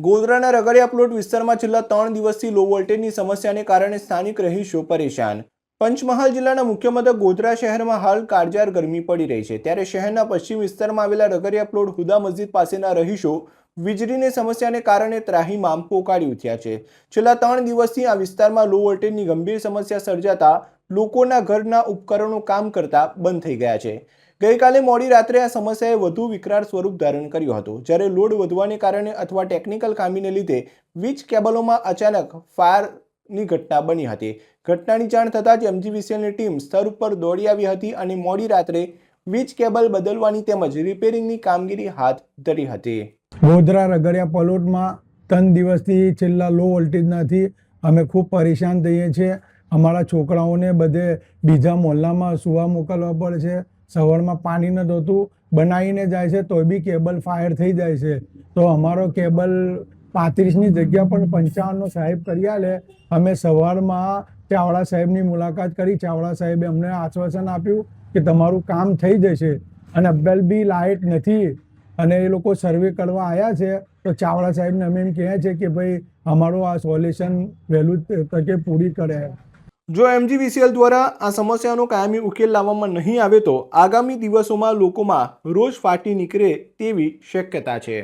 ગોધરાના રગડિયા plot વિસ્તારમાં છેલ્લા 3 દિવસથી લો વોલ્ટેજની સમસ્યાને કારણે સ્થાનિક રહીશો પરેશાન। પંચમહાલ જિલ્લાના મુખ્ય મથક ગોધરા શહેરમાં હાલ કાળઝાળ ગરમી પડી રહી છે, ત્યારે શહેરના પશ્ચિમ વિસ્તારમાં આવેલા રગડિયા પ્લોટ હુદા મસ્જિદ પાસેના રહીશો વીજળીની સમસ્યાને કારણે ત્રાહિમામ પોકારી ઉઠ્યા છે। છેલ્લા 3 દિવસથી આ વિસ્તારમાં લો વોલ્ટેજની ગંભીર સમસ્યા સર્જાતા લોકોના ઘરના ઉપકરણો કામ કરતા બંધ થઈ ગયા છે। ગઈકાલે મોડી રાત્રે આ સમસ્યાએ વધુ વિકરાળ સ્વરૂપ ધારણ કર્યું હતું, જ્યારે લોડ વધવાને કારણે અથવા ટેકનિકલ ખામીને લીધે વીજ કેબલોમાં અચાનક ફાયરની ઘટના બની હતી। ઘટનાની જાણ થતાં જ એમજીવીસીએલની ટીમ સ્થળ ઉપર દોડી આવી હતી અને મોડી રાત્રે વીજ કેબલ બદલવાની તેમજ રિપેરિંગની કામગીરી હાથ ધરી હતી। ગોધરા રગડિયા પ્લોટમાં 3 દિવસથી છેલ્લા લો વોલ્ટેજનાથી અમે ખૂબ પરેશાન થઈએ છીએ। અમારા છોકરાઓને બધે બીજા મોહલ્લામાં સુવા મોકલવા પડે છે। સવારમાં પાણી નથી હોતું, બનાવીને જાય છે તોય બી કેબલ ફાયર થઈ જાય છે। તો અમારો કેબલ 35ની જગ્યા પર 55નો સાહેબ કરી આલે। અમે સવારમાં ચાવડા સાહેબની મુલાકાત કરી। ચાવડા સાહેબે અમને આશ્વાસન આપ્યું કે તમારું કામ થઈ જશે, અને અબ્બલ બી લાઇટ નથી અને એ લોકો સર્વે કરવા આવ્યા છે। તો ચાવડા સાહેબને અમે એમ કહે છે કે ભાઈ અમારું આ સોલ્યુશન વહેલું તકે પૂરી કરે। જો એમજીવીસીએલ દ્વારા આ સમસ્યાનો કાયમી ઉકેલ લાવવામાં નહીં આવે તો આગામી દિવસોમાં લોકોમાં રોષ ફાટી નીકળે તેવી શક્યતા છે।